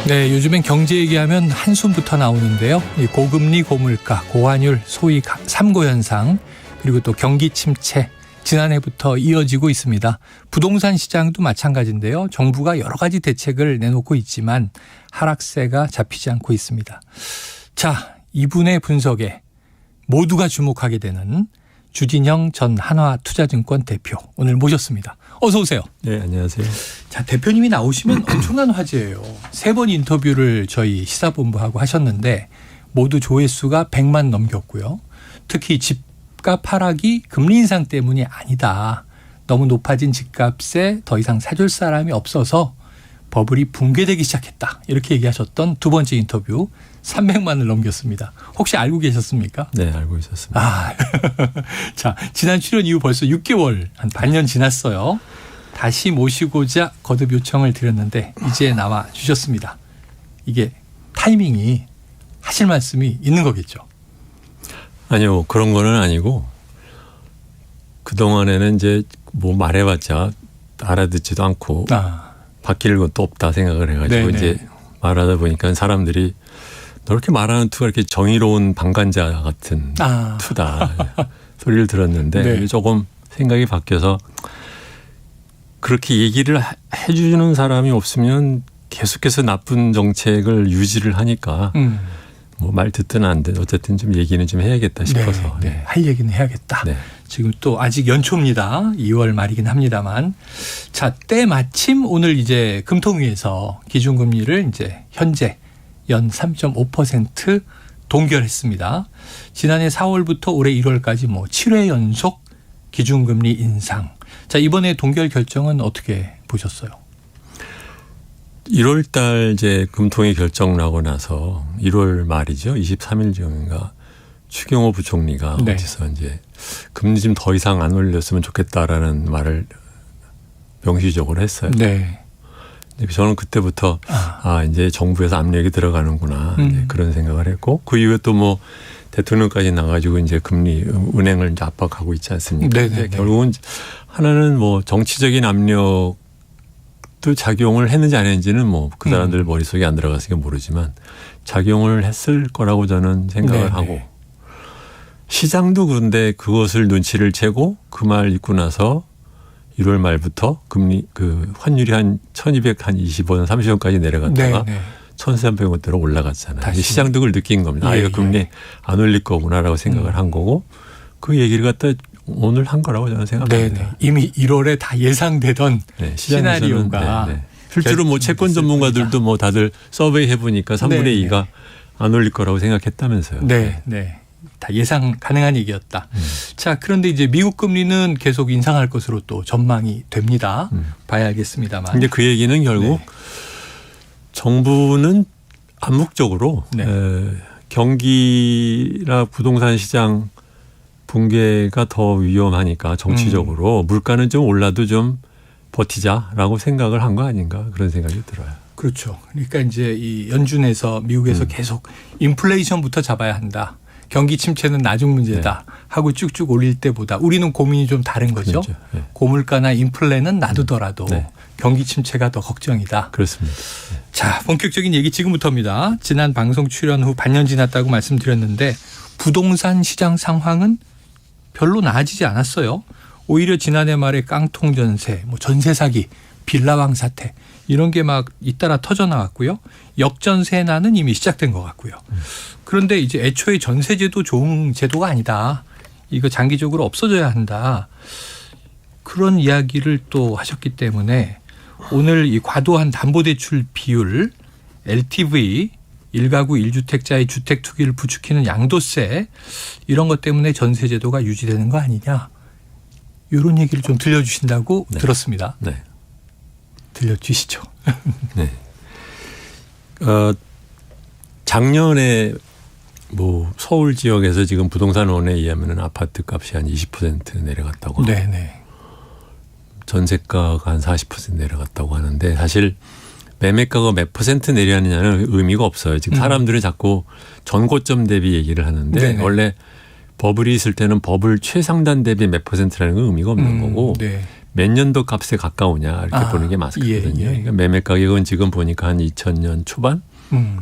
네, 요즘엔 경제 얘기하면 한숨부터 나오는데요. 이 고금리, 고물가, 고환율, 소위 삼고현상, 그리고 또 경기 침체, 지난해부터 이어지고 있습니다. 부동산 시장도 마찬가지인데요. 정부가 여러 가지 대책을 내놓고 있지만 하락세가 잡히지 않고 있습니다. 자, 이분의 분석에 모두가 주목하게 되는 주진영 전 한화투자증권 대표 오늘 모셨습니다. 어서 오세요. 네, 안녕하세요. 자, 대표님이 나오시면 엄청난 화제예요. 3번 인터뷰를 저희 시사본부하고 하셨는데 모두 조회수가 100만 넘겼고요. 특히 집값 하락이 금리 인상 때문이 아니다. 너무 높아진 집값에 더 이상 사줄 사람이 없어서 버블이 붕괴되기 시작했다. 이렇게 얘기하셨던 두 번째 인터뷰 300만을 넘겼습니다. 혹시 알고 계셨습니까? 네, 알고 있었습니다. 아, 자, 지난 출연 이후 벌써 6개월, 한 반년 지났어요. 다시 모시고자 거듭 요청을 드렸는데 이제 나와 주셨습니다. 이게 타이밍이 하실 말씀이 있는 거겠죠? 아니요, 그런 거는 아니고 그동안에는 이제 뭐 말해봤자 알아듣지도 않고 바뀔 것도 없다 생각을 해가지고 네네. 이제 말하다 보니까 사람들이 너 이렇게 말하는 투가 이렇게 정의로운 방관자 같은 투다 소리를 들었는데 네. 조금 생각이 바뀌어서 그렇게 얘기를 해주는 사람이 없으면 계속해서 나쁜 정책을 유지를 하니까 뭐 말 듣든 안 듣든 어쨌든 좀 얘기는 좀 해야겠다 싶어서. 네, 네. 할 얘기는 해야겠다. 네. 지금 또 아직 연초입니다. 2월 말이긴 합니다만. 자, 때마침 오늘 이제 금통위에서 기준금리를 이제 현재 연 3.5% 동결했습니다. 지난해 4월부터 올해 1월까지 뭐 7회 연속 기준금리 인상. 자, 이번에 동결 결정은 어떻게 보셨어요? 1월 달 이제 금통위 결정 나고 나서 1월 말이죠. 23일쯤인가 추경호 부총리가 네. 어디서 이제 금리 좀 더 이상 안 올렸으면 좋겠다라는 말을 명시적으로 했어요. 네. 저는 그때부터 이제 정부에서 압력이 들어가는구나 이제 그런 생각을 했고 그 이후에 또 뭐 대통령까지 나가지고 이제 금리 은행을 이제 압박하고 있지 않습니까? 결국은 하나는 뭐 정치적인 압력도 작용을 했는지 안 했는지는 뭐 그 사람들 머릿속에 안 들어갔으니까 모르지만 작용을 했을 거라고 저는 생각을 하고 시장도 그런데 그것을 눈치를 채고 그 말 있고 나서 1월 말부터 금리 그 환율이 한 1225원 30원까지 내려갔다가 1300원대로 올라갔잖아요. 시장도 그걸 느낀 겁니다. 이거 금리 안 올릴 거구나라고 생각을 한 거고 그 얘기를 갖다 오늘 한 거라고 저는 생각합니다. 이미 1월에 다 예상되던 시나리오가 실제로 뭐 채권 전문가들도 뭐 다들 서베이 해보니까 3분의 2가 안 올릴 거라고 생각했다면서요. 네. 다 예상 가능한 얘기였다. 자, 그런데 이제 미국 금리는 계속 인상할 것으로 또 전망이 됩니다. 봐야 알겠습니다만. 근데 그 얘기는 결국 정부는 암묵적으로 경기나 부동산 시장 붕괴가 더 위험하니까 정치적으로 물가는 좀 올라도 좀 버티자라고 생각을 한 거 아닌가 그런 생각이 들어요. 그렇죠. 그러니까 이제 이 연준에서 미국에서 계속 인플레이션부터 잡아야 한다. 경기 침체는 나중 문제다 하고 쭉쭉 올릴 때보다 우리는 고민이 좀 다른 거죠. 그렇죠. 고물가나 인플레는 놔두더라도 경기 침체가 더 걱정이다. 그렇습니다. 자, 본격적인 얘기 지금부터입니다. 지난 방송 출연 후 반년 지났다고 말씀드렸는데 부동산 시장 상황은 별로 나아지지 않았어요. 오히려 지난해 말에 깡통 전세, 뭐 전세 사기, 빌라왕 사태 이런 게 막 잇따라 터져 나왔고요. 역전세난은 이미 시작된 것 같고요. 그런데 이제 애초에 전세제도 좋은 제도가 아니다. 이거 장기적으로 없어져야 한다. 그런 이야기를 또 하셨기 때문에 오늘 이 과도한 담보대출 비율, LTV, 1가구 1주택자의 주택 투기를 부추기는 양도세 이런 것 때문에 전세제도가 유지되는 거 아니냐. 이런 얘기를 좀 들려주신다고 들었습니다. 네. 들려주시죠. 네. 작년에 뭐 서울 지역에서 지금 부동산원에 의하면 아파트 값이 한 20% 내려갔다고. 네네. 전세가가 한 40% 내려갔다고 하는데 사실 매매가가 몇 % 내려가느냐는 의미가 없어요. 지금 사람들은 자꾸 전고점 대비 얘기를 하는데 원래 버블이 있을 때는 버블 최상단 대비 몇 %라는 건 의미가 없는 거고 몇 년도 값에 가까우냐 이렇게 보는 게 맞거든요. 예. 그러니까 매매 가격은 지금 보니까 한 2000년 초반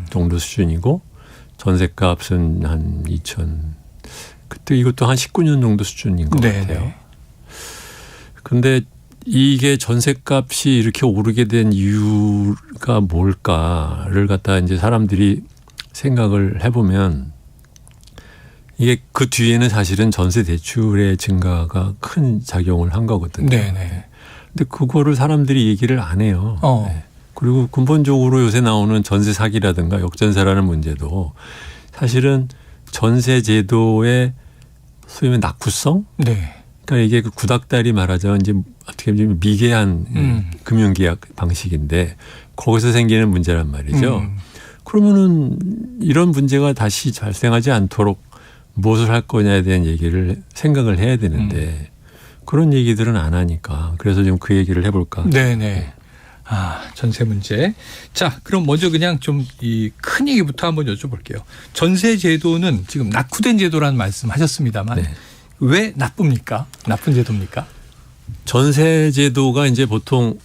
정도 수준이고 전세값은 한 2000 그때 이것도 한 19년 정도 수준인 것 같아요. 그런데 이게 전세값이 이렇게 오르게 된 이유가 뭘까를 갖다 이제 사람들이 생각을 해보면 이게 그 뒤에는 사실은 전세 대출의 증가가 큰 작용을 한 거거든요. 네네. 근데 그거를 사람들이 얘기를 안 해요. 네. 그리고 근본적으로 요새 나오는 전세 사기라든가 역전세라는 문제도 사실은 전세 제도의 소위 말하면 낙후성? 네. 그러니까 이게 그 구닥다리 말하자면 이제 어떻게 보면 미개한 금융계약 방식인데 거기서 생기는 문제란 말이죠. 그러면은 이런 문제가 다시 발생하지 않도록 무엇을 할 거냐에 대한 얘기를 생각을 해야 되는데 그런 얘기들은 안 하니까 그래서 좀 그 얘기를 해볼까. 네네. 전세 문제. 자, 그럼 먼저 그냥 좀 이 큰 얘기부터 한번 여쭤볼게요. 전세 제도는 지금 낙후된 제도라는 말씀하셨습니다만 왜 나쁩니까? 나쁜 제도입니까? 전세 제도가 이제 보통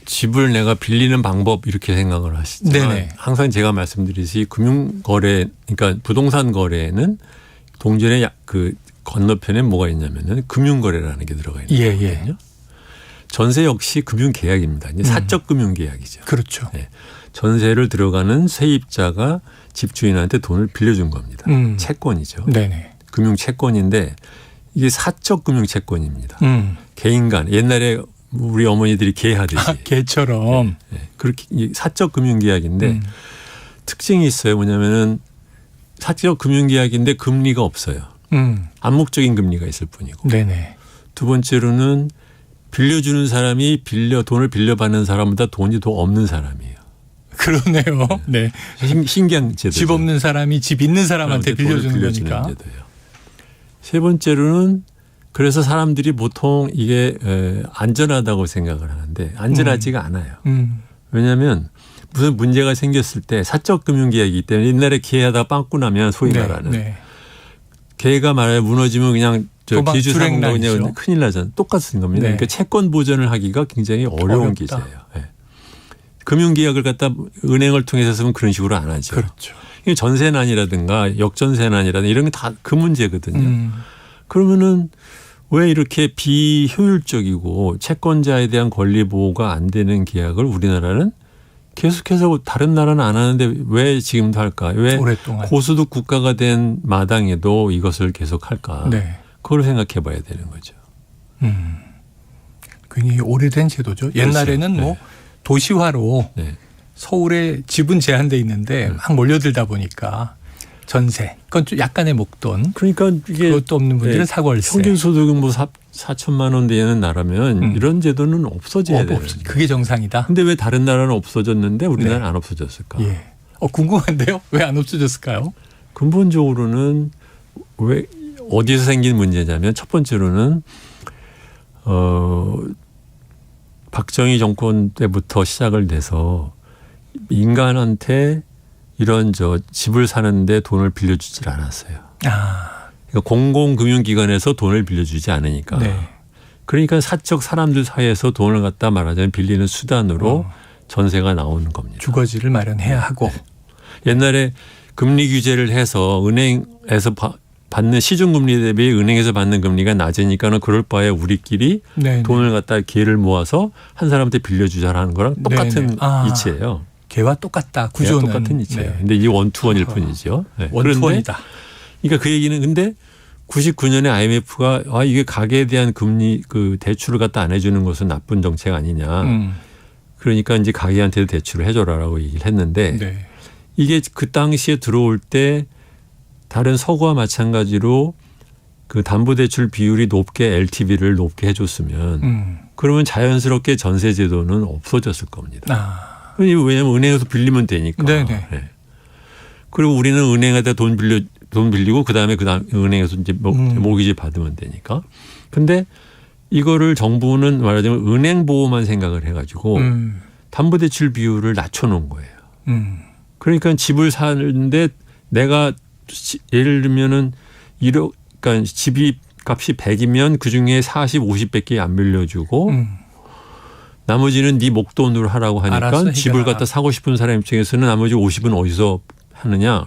집을 내가 빌리는 방법 이렇게 생각을 하시지만 네네. 항상 제가 말씀드리듯이 금융거래 그러니까 부동산 거래는 동전의 그 건너편에 뭐가 있냐면은 금융거래라는 게 들어가 있는 거거든요. 전세 역시 금융계약입니다. 이제 사적 금융계약이죠. 그렇죠. 네. 전세를 들어가는 세입자가 집주인한테 돈을 빌려준 겁니다. 채권이죠. 네네. 금융채권인데 이게 사적 금융채권입니다. 개인 간 옛날에 우리 어머니들이 개하듯이. 개처럼. 네. 그렇게 사적 금융계약인데 특징이 있어요. 뭐냐면은 사적 금융계약인데 금리가 없어요. 암묵적인 금리가 있을 뿐이고. 네네. 두 번째로는 빌려주는 사람이 돈을 빌려받는 사람보다 돈이 더 없는 사람이에요. 그러네요. 네. 신기한 제도죠. 집 없는 사람이 집 있는 사람한테 빌려주는 거니까. 제도예요. 세 번째로는 그래서 사람들이 보통 이게 안전하다고 생각을 하는데 안전하지가 않아요. 왜냐하면 무슨 문제가 생겼을 때 사적 금융계약이기 때문에 옛날에 기회하다가 빵꾸 나면 소위 말하는 계획가 말하면 무너지면 그냥 기주 사고가 그냥 큰일 나잖아요. 똑같은 겁니다. 그러니까 채권 보전을 하기가 굉장히 어려운 기제예요. 네. 금융계약을 갖다 은행을 통해서 쓰면 그런 식으로 안 하죠. 그렇죠. 전세난이라든가 역전세난이라든가 이런 게 다 그 문제거든요. 그러면은 왜 이렇게 비효율적이고 채권자에 대한 권리 보호가 안 되는 계약을 우리나라는 계속해서 다른 나라는 안 하는데 왜 지금도 할까? 왜 오랫동안. 고소득 국가가 된 마당에도 이것을 계속 할까? 네. 그걸 생각해 봐야 되는 거죠. 굉장히 오래된 제도죠. 옛날에는 그렇죠. 뭐 도시화로 서울에 집은 제한돼 있는데 막 몰려들다 보니까 전세, 그건 좀 약간의 목돈. 그러니까 이게 그것도 없는 분들은 사월세. 평균 소득은 뭐 4천만 원 되는 나라면 이런 제도는 없어져야 돼요. 그게 정상이다. 근데 왜 다른 나라는 없어졌는데 우리나라는 안 없어졌을까? 예. 궁금한데요. 왜 안 없어졌을까요? 근본적으로는 왜 어디서 생긴 문제냐면 첫 번째로는 박정희 정권 때부터 시작을 돼서 인간한테 이런 집을 사는데 돈을 빌려주질 않았어요. 그러니까 공공금융기관에서 돈을 빌려주지 않으니까. 그러니까 사적 사람들 사이에서 돈을 갖다 말하자면 빌리는 수단으로 전세가 나오는 겁니다. 주거지를 마련해야 하고. 옛날에 금리 규제를 해서 은행에서 받는 시중금리 대비 은행에서 받는 금리가 낮으니까는 그럴 바에 우리끼리 돈을 갖다 개를 모아서 한 사람한테 빌려주자라는 거랑 똑같은 이치예요. 개와 똑같다. 구조는. 똑같은 이치예요. 근데 이 원투원일 뿐이죠. 원투원이다. 그러니까 그 얘기는 근데 99년에 IMF가 이게 가계에 대한 금리 그 대출을 갖다 안 해주는 것은 나쁜 정책 아니냐. 그러니까 이제 가계한테도 대출을 해줘라라고 얘기를 했는데 이게 그 당시에 들어올 때 다른 서구와 마찬가지로 그 담보대출 비율이 높게 LTV를 높게 해줬으면 그러면 자연스럽게 전세제도는 없어졌을 겁니다. 왜냐하면 은행에서 빌리면 되니까. 그리고 우리는 은행에다 돈 빌리고 그다음에 은행에서 이제 모기지 받으면 되니까. 근데 이거를 정부는 말하자면 은행 보호만 생각을 해가지고 담보대출 비율을 낮춰놓은 거예요. 그러니까 집을 사는데 내가 예를 들면은 그러니까 집이 값이 100이면 그중에 40, 50밖에 안 빌려주고 나머지는 네 목돈으로 하라고 하니까 집을 갖다 사고 싶은 사람 입장에서는 나머지 50은 어디서 하느냐.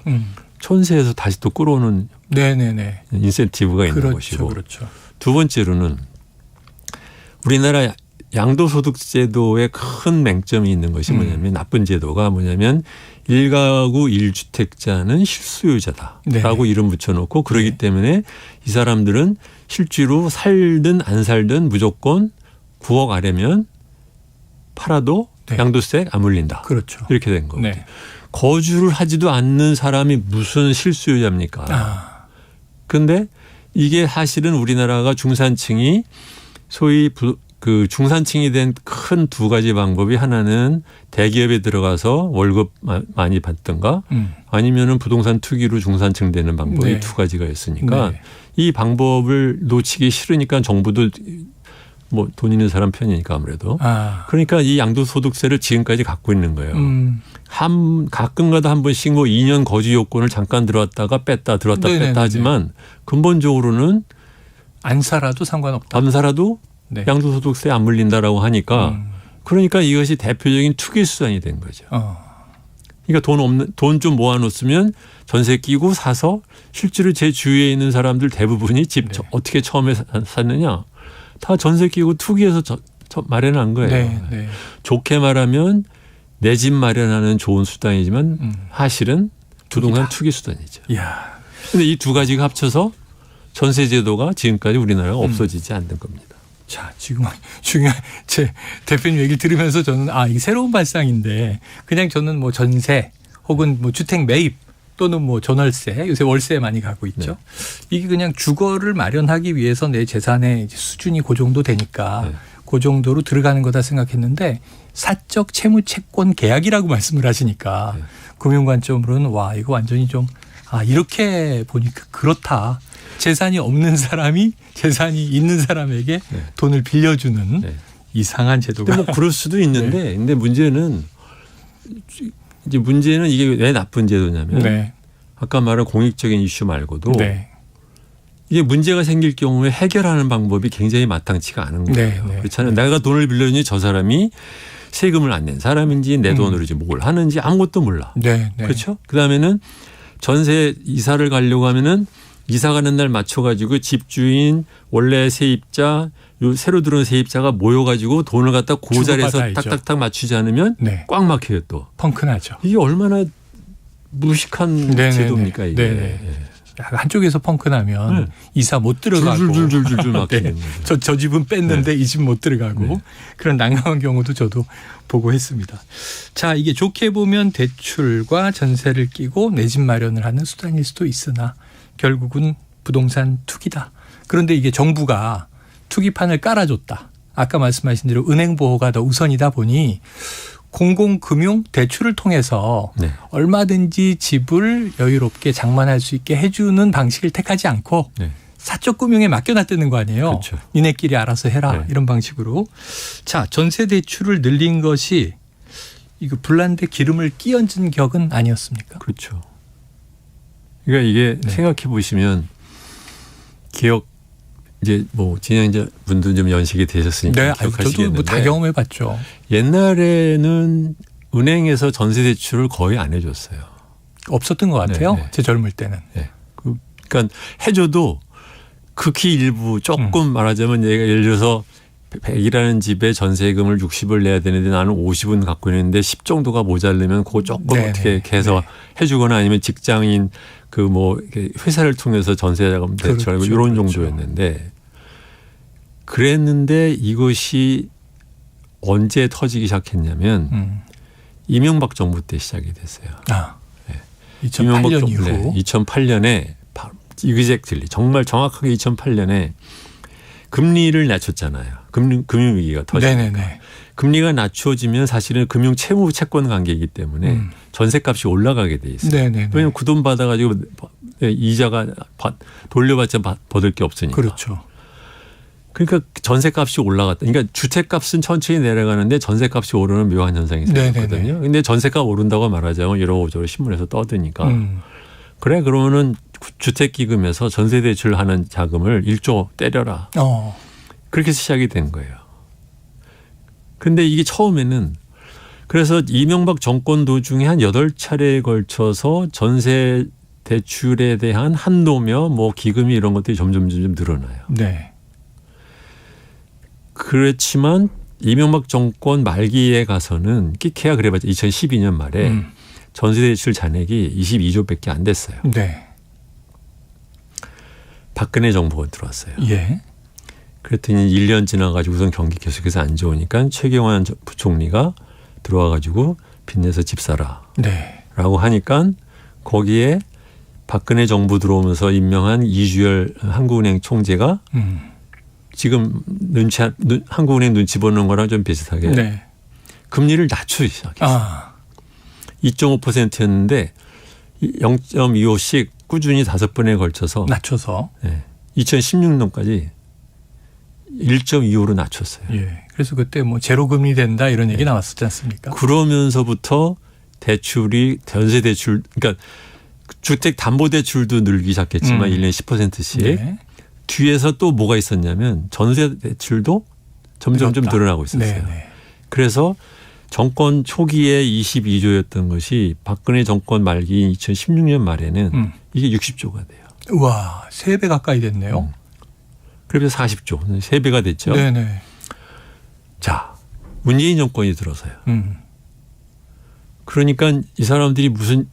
촌세에서 다시 또 끌어오는 네네네. 인센티브가 있는 그렇죠, 것이고. 그렇죠. 두 번째로는 우리나라 양도소득제도의 큰 맹점이 있는 것이 뭐냐면 나쁜 제도가 뭐냐면 1가구 1주택자는 실수요자다라고 이름 붙여놓고 그러기 때문에 이 사람들은 실제로 살든 안 살든 무조건 9억 아래면 팔아도 양도세 안 물린다. 그렇죠. 이렇게 된 거거든요. 거주를 하지도 않는 사람이 무슨 실수요자입니까? 그런데 이게 사실은 우리나라가 중산층이 소위 그 중산층이 된 큰 두 가지 방법이 하나는 대기업에 들어가서 월급 많이 받든가 아니면은 부동산 투기로 중산층 되는 방법이 두 가지가 있으니까 이 방법을 놓치기 싫으니까 정부도 뭐 돈 있는 사람 편이니까 아무래도 그러니까 이 양도소득세를 지금까지 갖고 있는 거예요. 가끔가다 한 번씩 뭐 2년 거주 요건을 잠깐 들어왔다가 뺐다 들어왔다 뺐다 하지만 근본적으로는 안 살아도 상관없다. 안 살아도 양도소득세 안 물린다라고 하니까 그러니까 이것이 대표적인 투기 수단이 된 거죠. 그러니까 돈 좀 모아놓으면 전세 끼고 사서 실제로 제 주위에 있는 사람들 대부분이 집 어떻게 처음에 샀느냐 다 전세 끼고 투기해서 마련한 거예요. 좋게 말하면 내 집 마련하는 좋은 수단이지만 사실은 부동산 투기 수단이죠. 그런데 이 두 가지가 합쳐서 전세 제도가 지금까지 우리나라가 없어지지 않는 겁니다. 자, 지금 중요한 제 대표님 얘기를 들으면서 저는 이게 새로운 발상인데 그냥 저는 뭐 전세 혹은 뭐 주택 매입 또는 뭐 전월세 요새 월세 많이 가고 있죠. 이게 그냥 주거를 마련하기 위해서 내 재산의 수준이 그 정도 되니까 그 정도로 들어가는 거다 생각했는데 사적 채무 채권 계약이라고 말씀을 하시니까 금융 관점으로는 와 이거 완전히 좀 이렇게 보니까 그렇다. 재산이 없는 사람이 재산이 있는 사람에게 돈을 빌려주는 이상한 제도가. 뭐 그럴 수도 있는데, 근데 문제는 이게 왜 나쁜 제도냐면 아까 말한 공익적인 이슈 말고도 이게 문제가 생길 경우에 해결하는 방법이 굉장히 마땅치가 않은 거예요. 그렇잖아요. 내가 돈을 빌려주니 저 사람이 세금을 안 낸 사람인지 내 돈으로 뭘 하는지 아무것도 몰라. 그렇죠? 그다음에는 전세 이사를 가려고 하면은 이사 가는 날 맞춰가지고 집주인 원래 세입자 새로 들어온 세입자가 모여가지고 돈을 갖다 그 자리에서 탁탁탁 맞추지 않으면 꽉 막혀요 또. 펑크나죠. 이게 얼마나 무식한 제도입니까 이게. 한쪽에서 펑크나면 이사 못 들어가고 줄줄줄줄 막히는 거죠. 저 집은 뺐는데 이 집 못 들어가고 그런 난감한 경우도 저도 보고 했습니다. 자, 이게 좋게 보면 대출과 전세를 끼고 내 집 마련을 하는 수단일 수도 있으나 결국은 부동산 투기다. 그런데 이게 정부가 투기판을 깔아줬다. 아까 말씀하신 대로 은행 보호가 더 우선이다 보니 공공금융 대출을 통해서 얼마든지 집을 여유롭게 장만할 수 있게 해주는 방식을 택하지 않고 사적 금융에 맡겨놨다는 거 아니에요. 그렇죠. 니네끼리 알아서 해라 이런 방식으로. 자, 전세 대출을 늘린 것이 이거 불난데 기름을 끼얹은 격은 아니었습니까? 그렇죠. 그러니까 이게 생각해 보시면 기억 이제 뭐 진행자 분들 좀 연식이 되셨으니까 기억하시겠는데 저도 뭐 다 경험해 봤죠. 옛날에는 은행에서 전세 대출을 거의 안 해줬어요. 없었던 것 같아요. 제 젊을 때는. 그러니까 해줘도 극히 일부 조금 말하자면 얘가 예를 들어서 100이라는 집에 전세금을 60을 내야 되는데 나는 50은 갖고 있는데 10 정도가 모자르면 그거 조금 어떻게 해서 해주거나 아니면 직장인 그 뭐 회사를 통해서 전세자금 대출하고 이런 정도였는데 그랬는데 이것이 언제 터지기 시작했냐면 이명박 정부 때 시작이 됐어요. 2008년 이후. 2008년에 이그젝틀리 정말 정확하게 2008년에 금리를 낮췄잖아요. 금융위기가 터지니까. 금리가 낮춰지면 사실은 금융 채무 채권 관계이기 때문에 전세값이 올라가게 돼 있어요. 왜냐하면 그 돈 받아가지고 이자가 돌려받자 받을 게 없으니까. 그렇죠. 그러니까 전세값이 올라갔다. 그러니까 주택값은 천천히 내려가는데 전세값이 오르는 묘한 현상이 생겼거든요. 그런데 전세값 오른다고 말하자면 이러고저러 신문에서 떠드니까. 그래 그러면은 주택기금에서 전세대출하는 자금을 1조 때려라. 그렇게 해서 시작이 된 거예요. 근데 이게 처음에는 그래서 이명박 정권 도중에 한 8차례에 걸쳐서 전세 대출에 대한 한도며 뭐 기금이 이런 것들이 점점 늘어나요. 네. 그렇지만 이명박 정권 말기에 가서는 끼케야 그래봤자 2012년 말에 전세 대출 잔액이 22조밖에 안 됐어요. 네. 박근혜 정부가 들어왔어요. 예. 그랬더니 1년 지나가지고선 경기 계속해서 안 좋으니까 최경환 부총리가 들어와가지고 빚내서 집 사라. 네. 라고 하니까 거기에 박근혜 정부 들어오면서 임명한 이주열 한국은행 총재가 지금 한국은행 눈치 보는 거랑 좀 비슷하게 네. 금리를 낮추기 시작했어요. 2.5%였는데 0.25씩 꾸준히 5번에 걸쳐서 낮춰서 2016년까지 1.25로 낮췄어요. 예. 그래서 그때 뭐 제로 금리 된다 이런 얘기 나왔었지 않습니까? 그러면서부터 대출이 전세 대출 그러니까 주택 담보 대출도 늘기 시작했지만 1년에 10%씩 네. 뒤에서 또 뭐가 있었냐면 전세 대출도 점점 좀 늘어나고 있었어요. 네. 그래서 정권 초기에 22조였던 것이 박근혜 정권 말기 2016년 말에는 이게 60조가 돼요. 우와, 3배 가까이 됐네요. 그래서 40조, 3배가 됐죠. 네네. 자, 문재인 정권이 들어서요. 그러니까 이 사람들이 무슨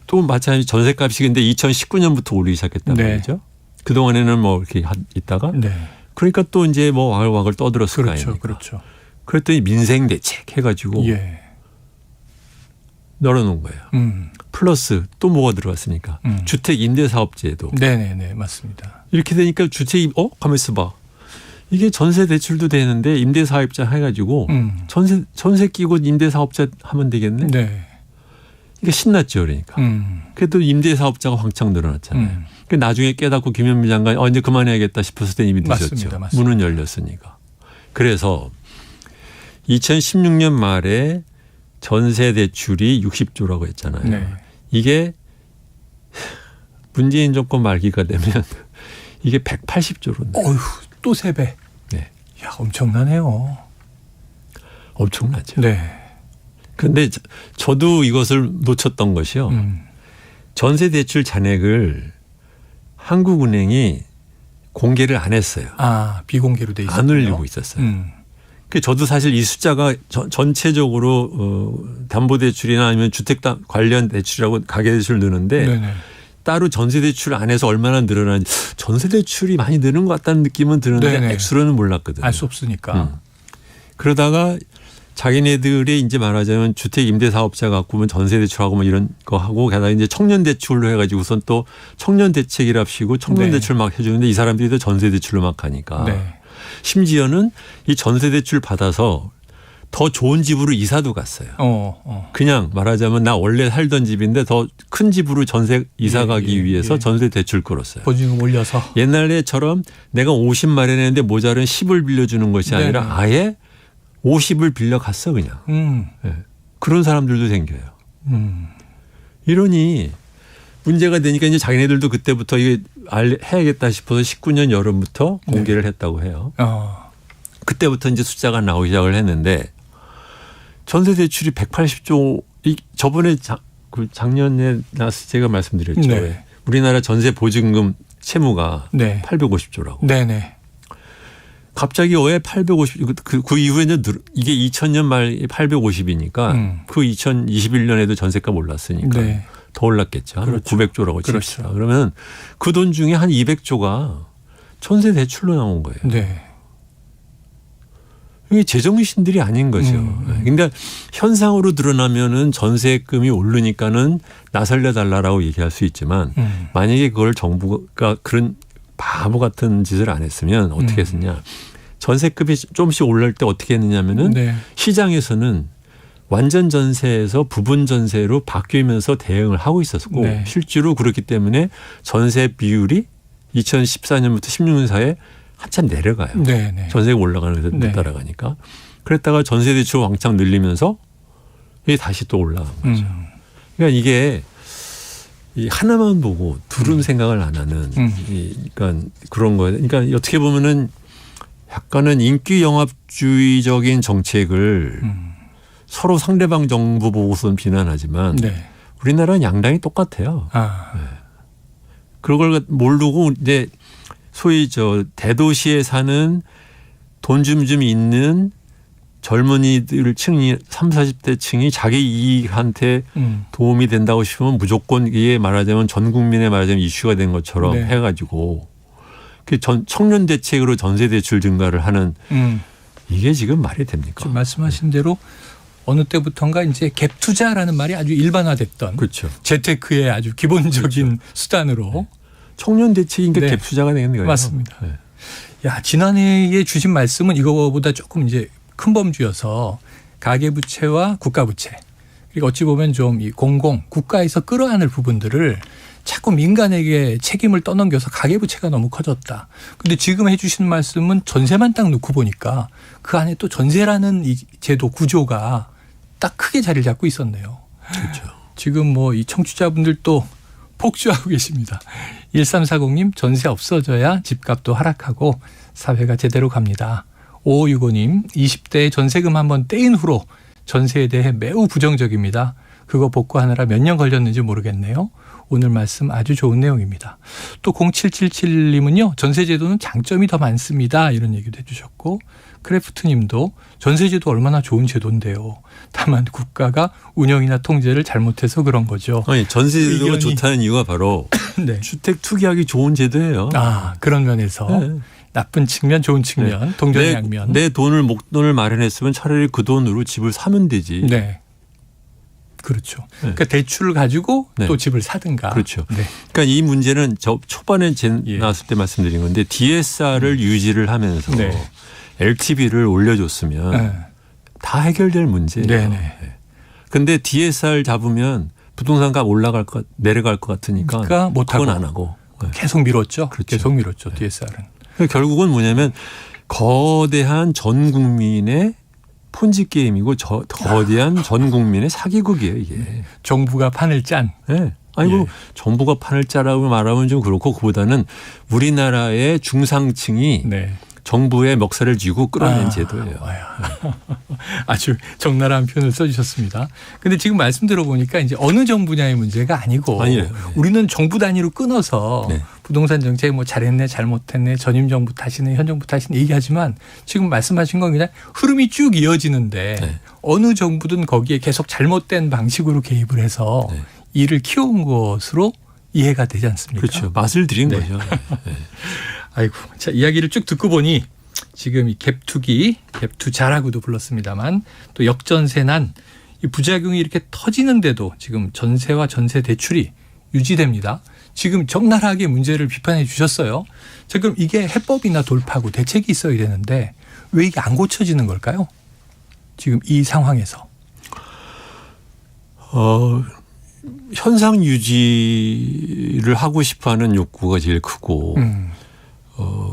또 마찬가지 전세값이 근데 2019년부터 오르기 시작했단 말이죠. 그동안에는 뭐 이렇게 있다가 그러니까 또 이제 뭐 와글와글 떠들었을 거 아닙니까. 그렇죠. 그랬더니 민생 대책 해가지고 널어놓은 거예요. 플러스 또 뭐가 들어왔습니까? 주택 임대사업제도. 네네네, 맞습니다. 이렇게 되니까 주택 가만 있어봐. 이게 전세 대출도 되는데 임대사업자 해가지고 전세 끼고 임대사업자 하면 되겠네. 네. 이게 신났죠, 그러니까. 그래도 임대사업자가 왕창 늘어났잖아요. 나중에 깨닫고 김현미 장관이 이제 그만해야겠다 싶었을 때 이미 늦었죠. 맞습니다. 문은 열렸으니까. 그래서 2016년 말에 전세 대출이 60조라고 했잖아요. 네. 이게 문재인 정권 말기가 되면 이게 180조로. 어휴, 또 3배. 네. 야, 엄청나네요. 엄청나죠. 네. 그런데 저도 이것을 놓쳤던 것이요. 전세 대출 잔액을 한국은행이 공개를 안 했어요. 비공개로 돼 있었어요. 안 올리고 있었어요. 저도 사실 이 숫자가 전체적으로 담보대출이나 아니면 주택 관련 대출이라고 가계대출 넣는데 따로 전세대출 안에서 얼마나 늘어나는지 전세대출이 많이 느는 것 같다는 느낌은 드는데 액수로는 몰랐거든요. 알 수 없으니까. 그러다가 자기네들이 이제 말하자면 주택 임대사업자 갖고 면 전세대출하고 뭐 이런 거 하고 게다가 이제 청년대출로 해가지고선 또 청년대책이랍시고 청년대출 막 해주는데 이 사람들이 또 전세대출로 막 하니까. 심지어는 이 전세대출 받아서 더 좋은 집으로 이사도 갔어요. 그냥 말하자면 나 원래 살던 집인데 더 큰 집으로 전세 이사 가기 위해서 전세대출 끌었어요. 보증금 올려서. 옛날에처럼 내가 50 마련했는데 모자른 10을 빌려주는 것이 아니라 아예 50을 빌려갔어 그냥. 그런 사람들도 생겨요. 이러니 문제가 되니까 이제 자기네들도 그때부터 이게 해야겠다 싶어서 19년 여름부터 공개를 했다고 해요. 그때부터 이제 숫자가 나오기 시작을 했는데 전세 대출이 180조 저번에 작년에 나서 제가 말씀드렸죠. 우리나라 전세 보증금 채무가 850조라고. 갑자기 왜 850? 그 이후에 이제 이게 2000년 말 850이니까 그 2021년에도 전세값 올랐으니까 더 올랐겠죠. 한 900조라고 칩시다. 그러면 그 돈 중에 한 200조가 전세 대출로 나온 거예요. 이게 제정신들이 아닌 거죠. 그러니까 현상으로 드러나면은 전세금이 오르니까는 나 살려달라라고 얘기할 수 있지만 만약에 그걸 정부가 그런 바보 같은 짓을 안 했으면 어떻게 했느냐. 전세급이 조금씩 올릴 때 어떻게 했느냐면은 시장에서는 완전 전세에서 부분 전세로 바뀌면서 대응을 하고 있었고 실제로 그렇기 때문에 전세 비율이 2014년부터 16년 사이에 한참 내려가요. 전세가 올라가는 데 따라가니까. 그랬다가 전세 대출 왕창 늘리면서 이게 다시 또 올라간 거죠. 그러니까 이게 이 하나만 보고 둘은 생각을 안 하는 그러니까 그런 거예요. 그러니까 어떻게 보면은 약간은 인기 영합주의적인 정책을 서로 상대방 정부 보고선 비난하지만 네. 우리나라는 양당이 똑같아요. 네. 그걸 모르고 이제 소위 대도시에 사는 돈 좀 있는 젊은이들 층이 30, 40대 층이 자기 이익한테 도움이 된다고 싶으면 무조건 이게 말하자면 전 국민에 말하자면 이슈가 된 것처럼 네. 해가지고 그 청년 대책으로 전세 대출 증가를 하는 이게 지금 말이 됩니까? 지금 말씀하신 대로 어느 때부턴가 이제 갭 투자라는 말이 아주 일반화됐던 그렇죠. 재테크의 아주 기본적인 그렇죠. 수단으로 네. 청년 대책인가 네. 갭 투자가 되는 거예요. 맞습니다. 네. 야, 지난해에 주신 말씀은 이거보다 조금 이제 큰 범주여서 가계부채와 국가부채 그리고 어찌 보면 좀 이 국가에서 끌어안을 부분들을 자꾸 민간에게 책임을 떠넘겨서 가계부채가 너무 커졌다. 근데 지금 해 주신 말씀은 전세만 딱 놓고 보니까 그 안에 또 전세라는 이 제도 구조가 딱 크게 자리를 잡고 있었네요. 그렇죠. 지금 뭐 이 청취자분들 또 폭주하고 계십니다. 1340님 전세 없어져야 집값도 하락하고 사회가 제대로 갑니다. 5565님 20대에 전세금 한번 떼인 후로 전세에 대해 매우 부정적입니다. 그거 복구하느라 몇 년 걸렸는지 모르겠네요. 오늘 말씀 아주 좋은 내용입니다. 또 0777님은요. 전세제도는 장점이 더 많습니다. 이런 얘기도 해 주셨고 크래프트님도 전세제도 얼마나 좋은 제도인데요. 다만 국가가 운영이나 통제를 잘못해서 그런 거죠. 아니 전세제도가 좋다는 이유가 바로 네. 주택 투기하기 좋은 제도예요. 아 그런 면에서 네. 나쁜 측면 좋은 측면 네. 동전양면. 내 돈을 목돈을 마련했으면 차라리 그 돈으로 집을 사면 되지. 네. 그렇죠. 네. 그러니까 대출을 가지고 네. 또 집을 사든가. 그렇죠. 네. 그러니까 이 문제는 초반에 예. 나왔을 때 말씀드린 건데 DSR을 유지를 하면서 네. LTV를 올려줬으면 네. 다 해결될 문제예요. 네네. 그런데 DSR 잡으면 부동산 값 내려갈 것 같으니까 그러니까 못하고. 그건 안 하고. 네. 계속 미뤘죠. 그렇죠. 계속 미뤘죠. DSR은. 그러니까 결국은 뭐냐면 거대한 전 국민의 폰지 게임이고 거대한 전 국민의 사기극이에요 이게. 정부가 판을 짠. 네. 아니고 예. 정부가 판을 짜라고 말하면 좀 그렇고 그보다는 우리나라의 중상층이 네. 정부의 멱살을 쥐고 끌어낸 제도예요. 아주 적나라한 표현을 써주셨습니다. 그런데 지금 말씀 들어보니까 이제 어느 정 분야의 문제가 아니고 아니에요. 네. 우리는 정부 단위로 끊어서 네. 부동산 정책 뭐 잘했네 잘못했네 전임 정부 탓이네 현 정부 탓이네 얘기하지만 지금 말씀하신 건 그냥 흐름이 쭉 이어지는데 네. 어느 정부든 거기에 계속 잘못된 방식으로 개입을 해서 네. 일을 키워온 것으로 이해가 되지 않습니까? 그렇죠. 맛을 들인 네. 거죠. 네. 아이고, 자 이야기를 쭉 듣고 보니 지금 이 갭투기, 갭투자라고도 불렀습니다만 또 역전세난 이 부작용이 이렇게 터지는데도 지금 전세와 전세 대출이 유지됩니다. 지금 적나라하게 문제를 비판해 주셨어요. 자 그럼 이게 해법이나 돌파구 대책이 있어야 되는데 왜 이게 안 고쳐지는 걸까요? 지금 이 상황에서. 현상 유지를 하고 싶어하는 욕구가 제일 크고.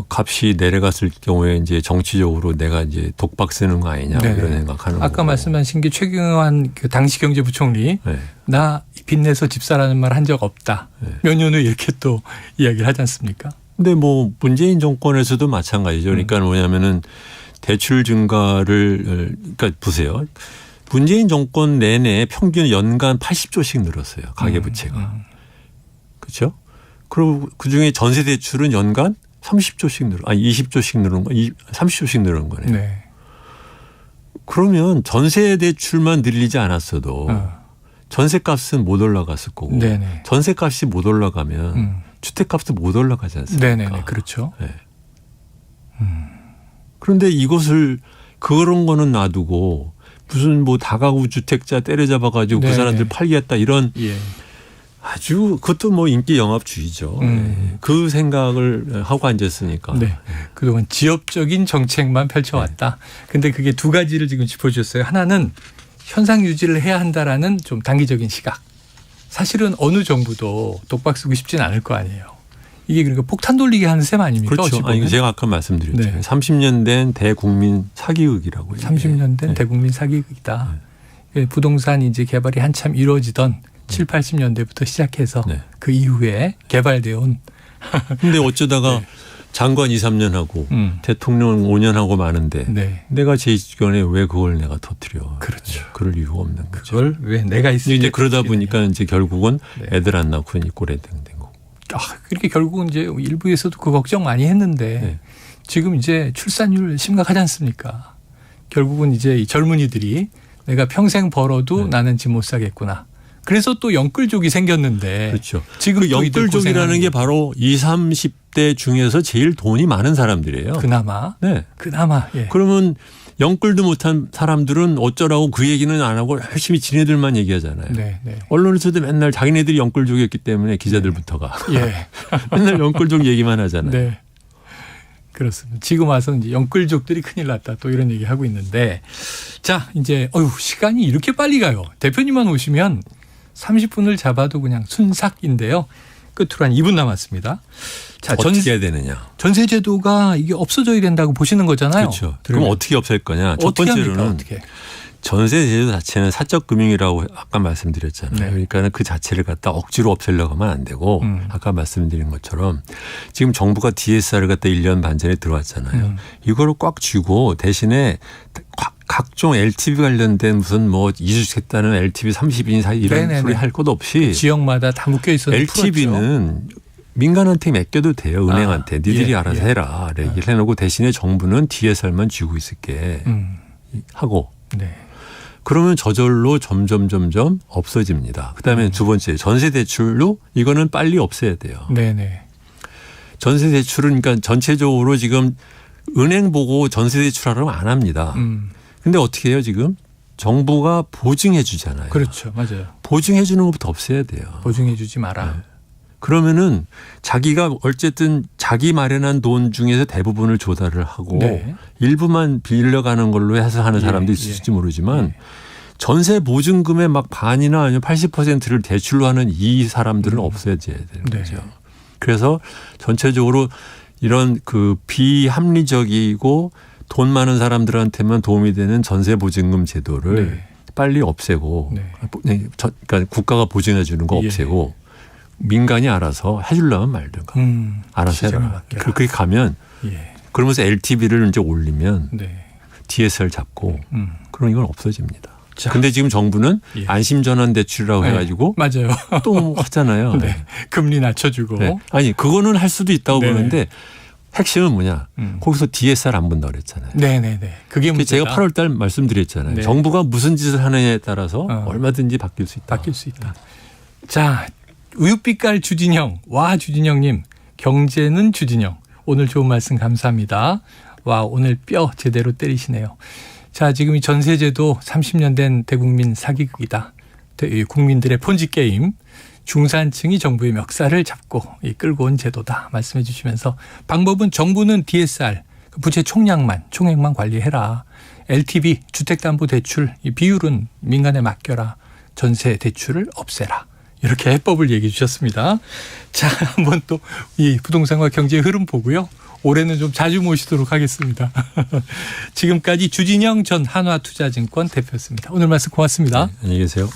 값이 내려갔을 경우에 이제 정치적으로 내가 이제 독박 쓰는 거 아니냐 네. 이런 생각하는 아까 거고. 말씀하신 게 최경환 그 당시 경제부총리 네. 나 빚내서 집 사라는 말 한 적 없다. 네. 몇 년 후에 이렇게 또 이야기를 하지 않습니까? 근데 뭐 문재인 정권에서도 마찬가지죠. 그러니까 뭐냐면은 대출 증가를 그러니까 보세요. 문재인 정권 내내 평균 연간 80조씩 늘었어요. 가계부채가. 그렇죠? 그리고 그중에 전세 대출은 연간 30조씩 20조씩 늘은 거, 30조씩 늘은 거네요. 네. 그러면 전세 대출만 늘리지 않았어도 전세값은 못 올라갔을 거고 네네. 전세값이 못 올라가면 주택값도 못 올라가지 않습니까? 네네네. 그렇죠. 네. 그런데 이것을 그런 거는 놔두고 무슨 뭐 다가구 주택자 때려잡아 가지고 그 사람들 팔겠다 이런 예. 아주 그것도 뭐 인기 영합주의죠. 그 생각을 하고 앉았으니까. 네. 그동안 지역적인 정책만 펼쳐왔다. 근데 그게 두 가지를 지금 짚어주셨어요. 하나는 현상 유지를 해야 한다라는 좀 단기적인 시각. 사실은 어느 정부도 독박 쓰고 싶진 않을 거 아니에요. 이게 그러니까 폭탄 돌리게 하는 셈 아닙니까? 그렇죠. 아니, 제가 아까 말씀드렸죠. 네. 30년 된 대국민 사기극이라고. 30년 된 대국민 사기극이다. 부동산 이제 개발이 한참 이루어지던 7, 80년대부터 시작해서 네. 그 이후에 개발되어 온. 근데 어쩌다가 네. 장관 2, 3년 하고 대통령 5년 하고 마는데 네. 내가 제 주변에 왜 그걸 내가 터뜨려. 그렇죠. 그럴 이유가 없는 거죠. 그걸 왜 내가 있을 때 이제 그러다 터뜨리느냐. 보니까 이제 결국은 네. 애들 안 낳고 이 꼴에 된 거고. 그렇게 결국은 이제 일부에서도 그 걱정 많이 했는데 네. 지금 이제 출산율 심각하지 않습니까? 결국은 이제 이 젊은이들이 내가 평생 벌어도 네. 나는 집 못 사겠구나. 그래서 또 영끌족이 생겼는데 그렇죠. 지금 그 영끌족이라는 게 바로 20, 30대 중에서 제일 돈이 많은 사람들이에요. 그나마 네. 예. 그러면 영끌도 못한 사람들은 어쩌라고 그 얘기는 안 하고 열심히 지네들만 얘기하잖아요. 네, 네. 언론에서도 맨날 자기네들이 영끌족이었기 때문에 기자들부터가 예. 맨날 영끌족 얘기만 하잖아요. 네. 그렇습니다. 지금 와서 이제 영끌족들이 큰일 났다 또 이런 얘기 하고 있는데 자 이제 시간이 이렇게 빨리 가요. 대표님만 오시면 30분을 잡아도 그냥 순삭인데요. 끝으로 한 2분 남았습니다. 자, 어떻게 해야 되느냐. 전세제도가 이게 없어져야 된다고 보시는 거잖아요. 그렇죠. 그럼 어떻게 없앨 거냐. 첫 어떻게 번째로는 합니까? 어떻게? 전세제도 자체는 사적금융이라고 아까 말씀드렸잖아요. 네. 그러니까 그 자체를 갖다 억지로 없애려고 하면 안 되고 아까 말씀드린 것처럼 지금 정부가 DSR을 갖다 1년 반 전에 들어왔잖아요. 이거를 꽉 쥐고 대신에 각종 LTV 관련된 무슨 뭐 이주택자는 LTV 30인 사이 이런 네네네. 소리 할 것 없이 지역마다 다 묶여 있어서 LTV는 민간한테 맡겨도 돼요. 은행한테. 니들이 예, 알아서 예. 해라. 이렇게 해놓고 대신에 정부는 DSR만 쥐고 있을게 하고 네. 그러면 저절로 점점 없어집니다. 그다음에 두 번째 전세 대출로 이거는 빨리 없애야 돼요. 네네. 전세 대출은 그러니까 전체적으로 지금 은행 보고 전세 대출하라고 안 합니다. 근데 어떻게 해요 지금? 정부가 보증해 주잖아요. 그렇죠. 맞아요. 보증해 주는 것부터 없애야 돼요. 보증해 주지 마라. 네. 그러면은 자기가 어쨌든 자기 마련한 돈 중에서 대부분을 조달을 하고 네. 일부만 빌려가는 걸로 해서 하는 사람도 있을지 모르지만 전세 보증금의 막 반이나 아니면 80%를 대출로 하는 이 사람들은 없애져야 되는 네. 거죠. 그래서 전체적으로 이런 그 비합리적이고 돈 많은 사람들한테만 도움이 되는 전세 보증금 제도를 네. 빨리 없애고 그러니까 국가가 보증해 주는 거 없애고 민간이 알아서 해주려면 말든가 알아서 해라. 그렇게 가면 그러면서 LTV를 이제 올리면 DSR 잡고 그럼 이건 없어집니다. 근데 지금 정부는 안심전환 대출이라고 해가지고 맞아요. 또 하잖아요. 네. 금리 낮춰주고. 네. 아니 그거는 할 수도 있다고 그러는데 핵심은 뭐냐. 거기서 DSR 안 본다고 그랬잖아요. 네네네. 그게 문제다. 제가 8월 달 말씀드렸잖아요. 네. 정부가 무슨 짓을 하느냐에 따라서 얼마든지 바뀔 수 있다. 바뀔 수 있다. 자, 우유빛깔 주진영. 와, 주진영님. 경제는 주진영. 오늘 좋은 말씀 감사합니다. 와, 오늘 뼈 제대로 때리시네요. 자, 지금 이 전세제도 30년 된 대국민 사기극이다. 국민들의 폰지 게임. 중산층이 정부의 멱살을 잡고 끌고 온 제도다 말씀해 주시면서 방법은 정부는 DSR 부채 총액만 관리해라. LTV 주택담보대출 이 비율은 민간에 맡겨라. 전세 대출을 없애라. 이렇게 해법을 얘기해 주셨습니다. 자, 한번 또 이 부동산과 경제의 흐름 보고요. 올해는 좀 자주 모시도록 하겠습니다. 지금까지 주진영 전 한화투자증권 대표였습니다. 오늘 말씀 고맙습니다. 네, 안녕히 계세요.